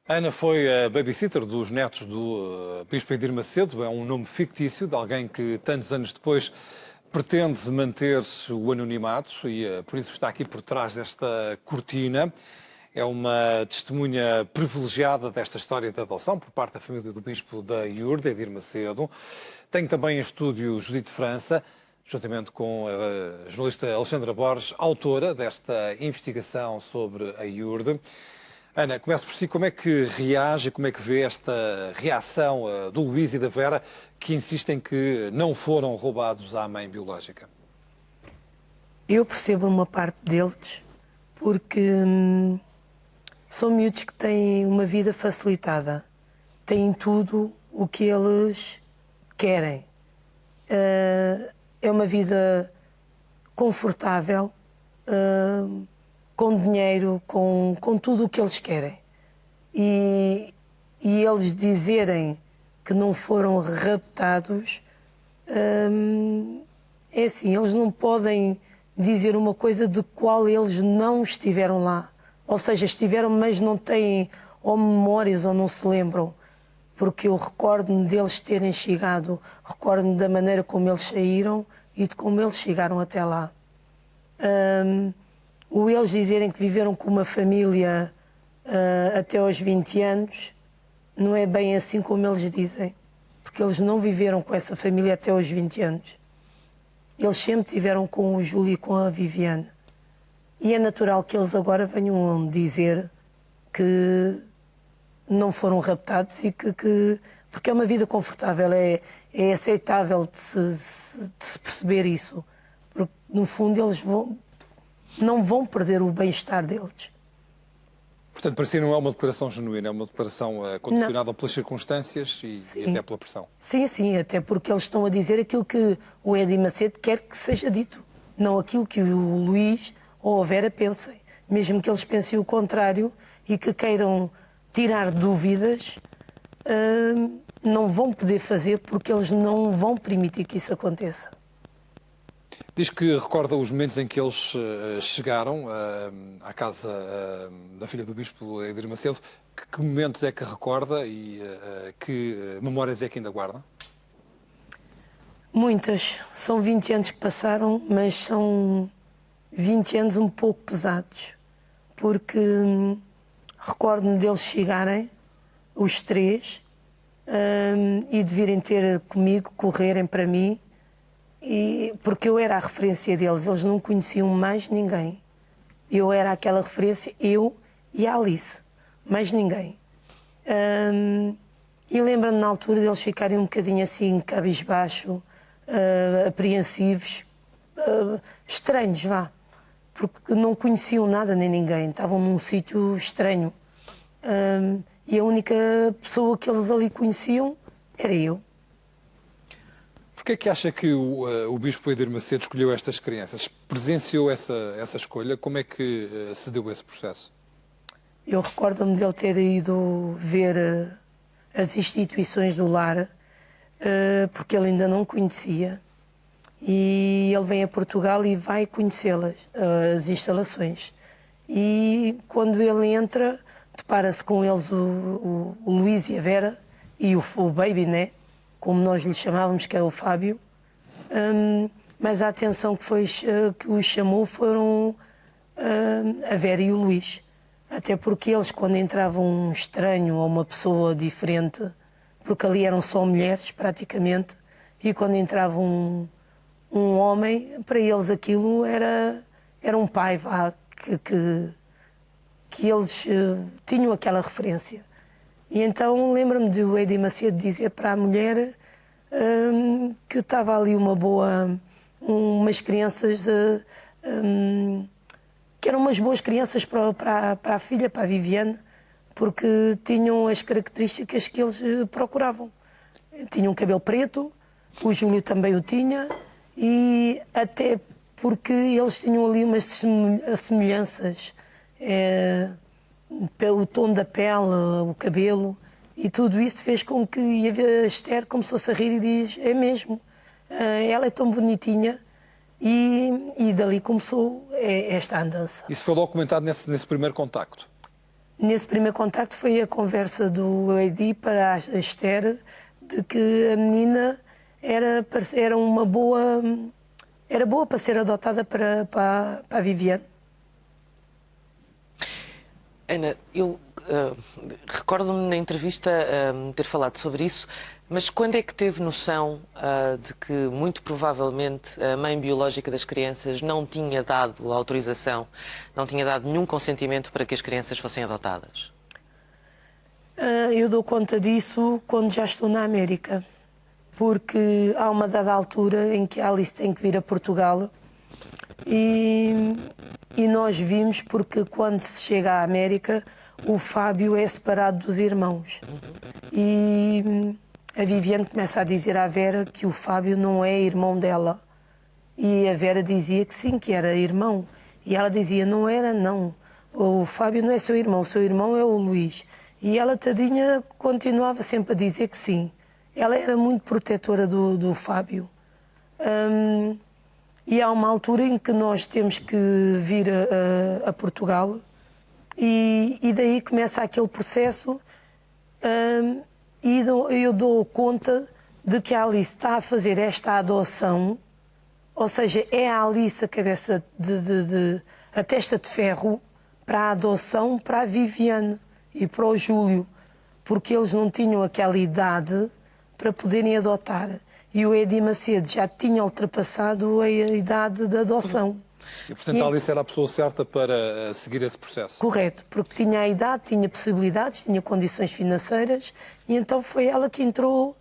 A Ana foi a babysitter dos netos do Bispo Edir Macedo. É um nome fictício de alguém que, tantos anos depois, pretende manter o anonimato e por isso está aqui por trás desta cortina. É uma testemunha privilegiada desta história de adoção por parte da família do Bispo da Iurde, Edir Macedo. Tenho também em estúdio Judite França, juntamente com a jornalista Alexandra Borges, autora desta investigação sobre a Iurde. Ana, começo por si. Como é que reage, como é que vê esta reação do Luís e da Vera, que insistem que não foram roubados à mãe biológica? Eu percebo uma parte deles, porque são miúdos que têm uma vida facilitada, têm tudo o que eles querem. É uma vida confortável, com dinheiro, com tudo o que eles querem. E eles dizerem que não foram raptados, é assim, eles não podem dizer uma coisa de qual eles não estiveram lá. Ou seja, estiveram, mas não têm ou memórias ou não se lembram. Porque eu recordo-me deles terem chegado, recordo-me da maneira como eles saíram e de como eles chegaram até lá. O eles dizerem que viveram com uma família até aos 20 anos, não é bem assim como eles dizem. Porque eles não viveram com essa família até aos 20 anos. Eles sempre tiveram com o Júlio e com a Viviane. E é natural que eles agora venham dizer que não foram raptados e porque é uma vida confortável, é aceitável de se perceber isso. Porque, no fundo, eles não vão perder o bem-estar deles. Portanto, para si não é uma declaração genuína, é uma declaração condicionada pelas circunstâncias e até pela pressão. Sim, sim, até porque eles estão a dizer aquilo que o Edir Macedo quer que seja dito, não aquilo que o Luís ou a Vera pensem. Mesmo que eles pensem o contrário e que queiram tirar dúvidas, não vão poder fazer porque eles não vão permitir que isso aconteça. Diz que recorda os momentos em que eles chegaram à casa da filha do Bispo Edir Macedo. Que momentos é que recorda e que memórias é que ainda guarda? Muitas. São 20 anos que passaram, mas são 20 anos um pouco pesados. Porque recordo-me deles chegarem, os três, e de virem ter comigo, correrem para mim, porque eu era a referência deles, eles não conheciam mais ninguém. Eu era aquela referência, eu e a Alice, mais ninguém. E lembro-me na altura deles ficarem um bocadinho assim, cabisbaixo, apreensivos, estranhos, vá. Porque não conheciam nada nem ninguém, estavam num sítio estranho. E a única pessoa que eles ali conheciam era eu. Porquê é que acha que o Bispo Edir Macedo escolheu estas crianças? Presenciou essa escolha? Como é que se deu esse processo? Eu recordo-me dele ter ido ver as instituições do lar, porque ele ainda não conhecia. E ele vem a Portugal e vai conhecê-las, as instalações. E quando ele entra, depara-se com eles o Luís e a Vera e o Baby, né? Como nós lhe chamávamos, que é o Fábio. Mas a atenção que os chamou foram a Vera e o Luís. Até porque eles, quando entravam um estranho ou uma pessoa diferente, porque ali eram só mulheres praticamente, e quando entrava um homem, para eles aquilo era um pai, vá, que eles tinham aquela referência. E então lembro-me de o Edir Macedo dizer para a mulher que estava ali umas crianças, que eram umas boas crianças para a filha, para a Viviane, porque tinham as características que eles procuravam. Tinham cabelo preto, o Júlio também o tinha, e até porque eles tinham ali umas semelhanças, o tom da pele, o cabelo, e tudo isso fez com que a Esther começou-se a rir e diz, é mesmo, ela é tão bonitinha, e dali começou esta andança. Isso foi logo comentado nesse primeiro contacto? Nesse primeiro contacto foi a conversa do Edi para a Esther de que a menina era uma boa, era boa para ser adotada para a Viviane. Ana, eu recordo-me na entrevista ter falado sobre isso, mas quando é que teve noção de que, muito provavelmente, a mãe biológica das crianças não tinha dado autorização, não tinha dado nenhum consentimento para que as crianças fossem adotadas? Eu dou conta disso quando já estou na América, porque há uma dada altura em que a Alice tem que vir a Portugal e nós vimos, porque quando se chega à América, o Fábio é separado dos irmãos. E a Viviane começa a dizer à Vera que o Fábio não é irmão dela. E a Vera dizia que sim, que era irmão. E ela dizia, não era, não. O Fábio não é seu irmão, o seu irmão é o Luís. E ela, tadinha, continuava sempre a dizer que sim. Ela era muito protetora do Fábio. E há uma altura em que nós temos que vir a Portugal e daí começa aquele processo e eu dou conta de que a Alice está a fazer esta adoção, ou seja, é a Alice a cabeça a testa de ferro para a adoção para a Viviane e para o Júlio, porque eles não tinham aquela idade para poderem adotar. E o Edi Macedo já tinha ultrapassado a idade da adoção. E, portanto, a Alice era a pessoa certa para seguir esse processo? Correto, porque tinha a idade, tinha possibilidades, tinha condições financeiras e então foi ela que entrou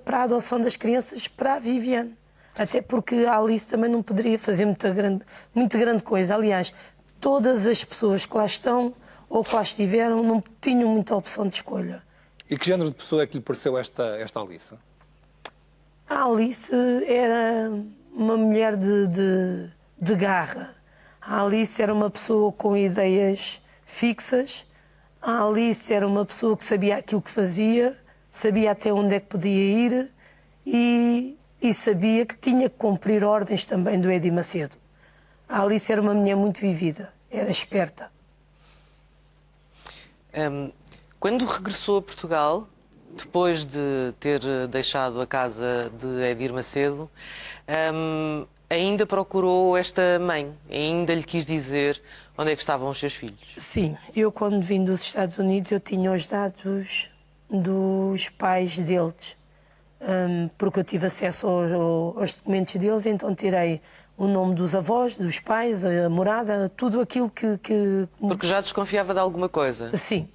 para a adoção das crianças para a Viviane. Até porque a Alice também não poderia fazer muito grande coisa. Aliás, todas as pessoas que lá estão ou que lá estiveram não tinham muita opção de escolha. E que género de pessoa é que lhe pareceu esta Alice? A Alice era uma mulher de garra. A Alice era uma pessoa com ideias fixas. A Alice era uma pessoa que sabia aquilo que fazia, sabia até onde é que podia ir e sabia que tinha que cumprir ordens também do Edi Macedo. A Alice era uma mulher muito vivida, era esperta. Quando regressou a Portugal, depois de ter deixado a casa de Edir Macedo, ainda procurou esta mãe, ainda lhe quis dizer onde é que estavam os seus filhos? Sim, eu quando vim dos Estados Unidos eu tinha os dados dos pais deles, porque eu tive acesso aos documentos deles, então tirei o nome dos avós, dos pais, a morada, tudo aquilo que... Porque já desconfiava de alguma coisa? Sim.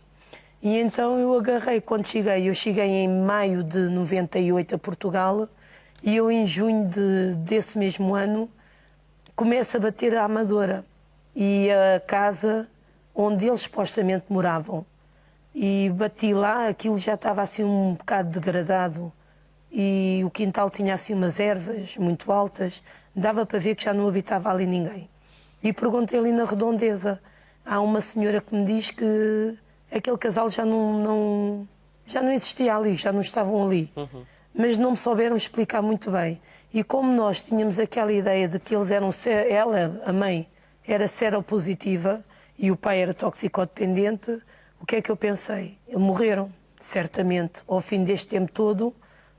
E então eu agarrei, quando cheguei, eu cheguei em maio de 98 a Portugal e eu em junho desse mesmo ano começo a bater a Amadora e a casa onde eles supostamente moravam. E bati lá, aquilo já estava assim um bocado degradado e o quintal tinha assim umas ervas muito altas, dava para ver que já não habitava ali ninguém. E perguntei ali na redondeza, há uma senhora que me diz que aquele casal já não existia ali, já não estavam ali. Mas não me souberam explicar muito bem. E como nós tínhamos aquela ideia de que eles eram... Ela, a mãe, era seropositiva e o pai era toxicodependente, o que é que eu pensei? Eles morreram, certamente, ao fim deste tempo todo,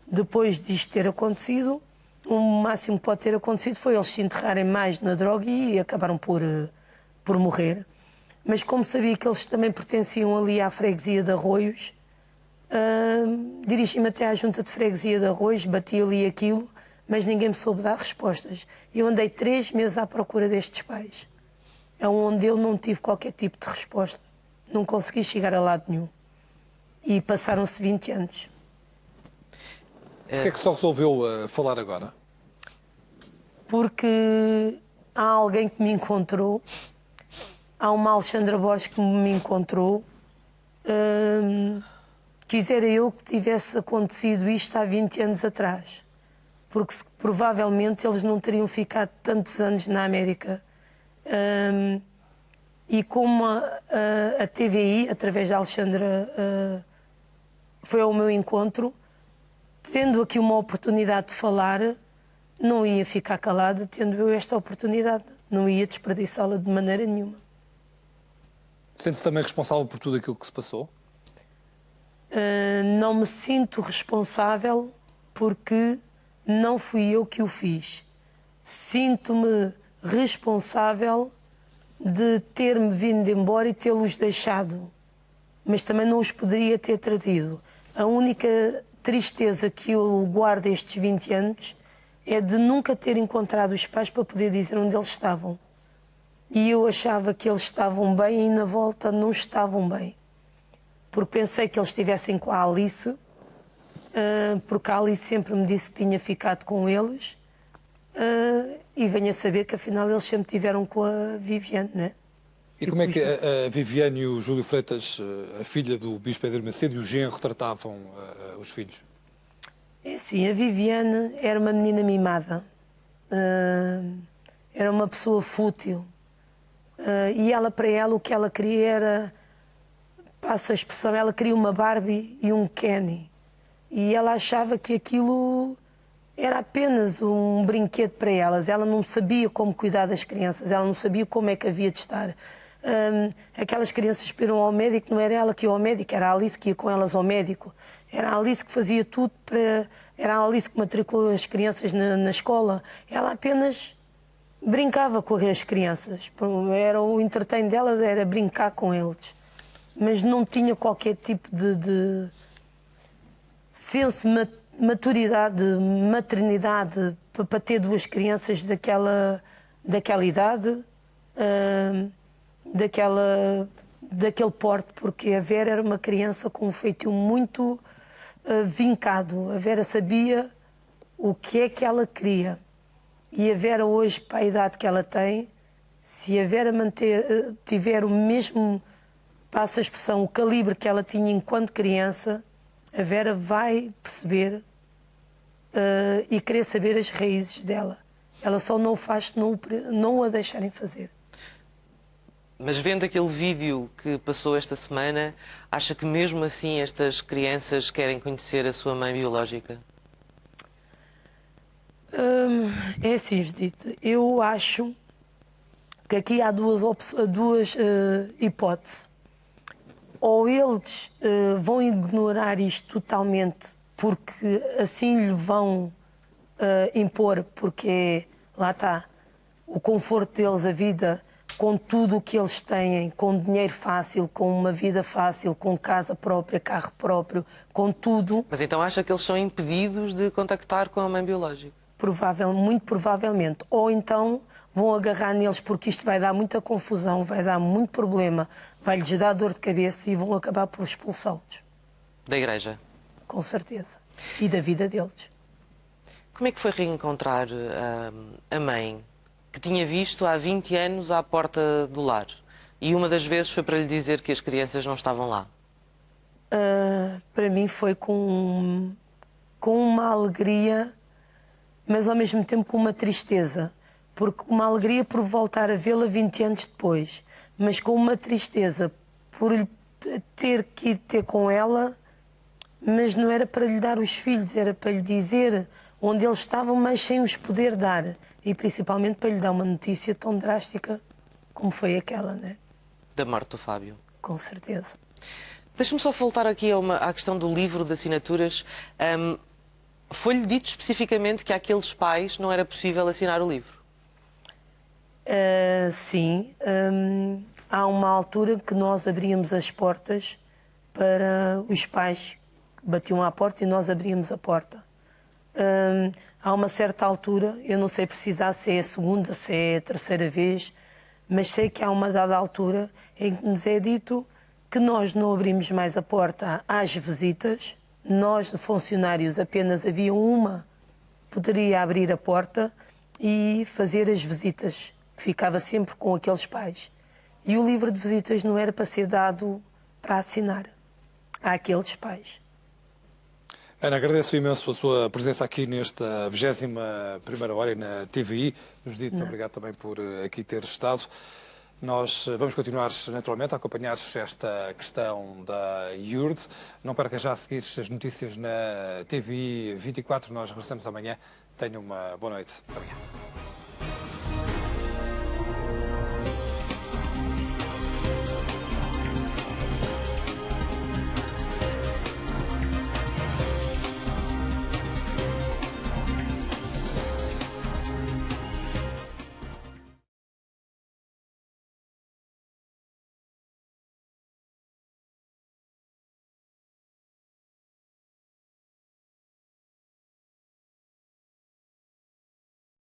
depois disto ter acontecido, o máximo que pode ter acontecido foi eles se enterrarem mais na droga e acabaram por morrer. Mas como sabia que eles também pertenciam ali à freguesia de Arroios, dirigi-me até à junta de freguesia de Arroios, bati ali aquilo, mas ninguém me soube dar respostas. Eu andei 3 meses à procura destes pais, onde eu não tive qualquer tipo de resposta. Não consegui chegar a lado nenhum. E passaram-se 20 anos. Porquê é que só resolveu falar agora? Porque há alguém que me encontrou, há uma Alexandra Borges que me encontrou. Quisera eu que tivesse acontecido isto há 20 anos atrás, porque provavelmente eles não teriam ficado tantos anos na América. E como a TVI, através da Alexandra, foi ao meu encontro, tendo aqui uma oportunidade de falar, não ia ficar calada, tendo eu esta oportunidade, não ia desperdiçá-la de maneira nenhuma. Sente-se também responsável por tudo aquilo que se passou? Não me sinto responsável porque não fui eu que o fiz. Sinto-me responsável de ter-me vindo embora e tê-los deixado, mas também não os poderia ter trazido. A única tristeza que eu guardo estes 20 anos é de nunca ter encontrado os pais para poder dizer onde eles estavam. E eu achava que eles estavam bem e na volta não estavam bem. Porque pensei que eles estivessem com a Alice, porque a Alice sempre me disse que tinha ficado com eles, e venho a saber que afinal eles sempre estiveram com a Viviane, né? E como é que a Viviane e o Júlio Freitas, a filha do Bispo Pedro Macedo, e o genro tratavam os filhos? É assim, a Viviane era uma menina mimada, era uma pessoa fútil, e ela, para ela, o que ela queria era, passa a expressão, ela queria uma Barbie e um Kenny, e ela achava que aquilo era apenas um brinquedo para elas. Ela não sabia como cuidar das crianças, ela não sabia como é que havia de estar. Aquelas crianças esperam ao médico, não era ela que ia ao médico, era a Alice que ia com elas ao médico. Era a Alice que fazia tudo para... Era a Alice que matriculou as crianças na escola. Ela apenas brincava com as crianças. Era o entretenimento delas, era brincar com eles. Mas não tinha qualquer tipo de senso maturidade, maternidade para ter duas crianças daquela idade, daquele porte, porque a Vera era uma criança com um feitio muito vincado. A Vera sabia o que é que ela queria. E a Vera hoje, para a idade que ela tem, se a Vera tiver o mesmo, passa a expressão, o calibre que ela tinha enquanto criança, a Vera vai perceber e querer saber as raízes dela. Ela só não o faz se não a deixarem fazer. Mas vendo aquele vídeo que passou esta semana, acha que mesmo assim estas crianças querem conhecer a sua mãe biológica? É assim, Judite, eu acho que aqui há duas hipóteses. Ou eles vão ignorar isto totalmente porque assim lhe vão impor, porque lá está, o conforto deles, a vida, com tudo o que eles têm, com dinheiro fácil, com uma vida fácil, com casa própria, carro próprio, com tudo. Mas então acha que eles são impedidos de contactar com a mãe biológica? Muito provavelmente. Ou então vão agarrar neles porque isto vai dar muita confusão, vai dar muito problema, vai-lhes dar dor de cabeça e vão acabar por expulsá-los. Da igreja? Com certeza. E da vida deles. Como é que foi reencontrar a mãe que tinha visto há 20 anos à porta do lar? E uma das vezes foi para lhe dizer que as crianças não estavam lá. Para mim foi com uma alegria, mas ao mesmo tempo com uma tristeza. Porque uma alegria por voltar a vê-la 20 anos depois, mas com uma tristeza por ter que ir ter com ela, mas não era para lhe dar os filhos, era para lhe dizer onde eles estavam, mas sem os poder dar. E principalmente para lhe dar uma notícia tão drástica como foi aquela, né? Da morte do Fábio. Com certeza. Deixa-me só voltar aqui à questão do livro de assinaturas. Foi-lhe dito especificamente que àqueles pais não era possível assinar o livro? Sim. Há uma altura que nós abríamos as portas para os pais. Batiam à porta e nós abríamos a porta. Há uma certa altura, eu não sei precisar se é a segunda, se é a terceira vez, mas sei que há uma dada altura em que nos é dito que nós não abrimos mais a porta às visitas. Nós, funcionários, apenas havia uma poderia abrir a porta e fazer as visitas, que ficava sempre com aqueles pais. E o livro de visitas não era para ser dado para assinar àqueles pais. Ana, agradeço imenso a sua presença aqui nesta 21ª hora na TVI. Judite, obrigado também por aqui ter estado. Nós vamos continuar naturalmente a acompanhar esta questão da IURD. Não perca já a seguir as notícias na TVI 24. Nós regressamos amanhã. Tenha uma boa noite. Muito obrigado.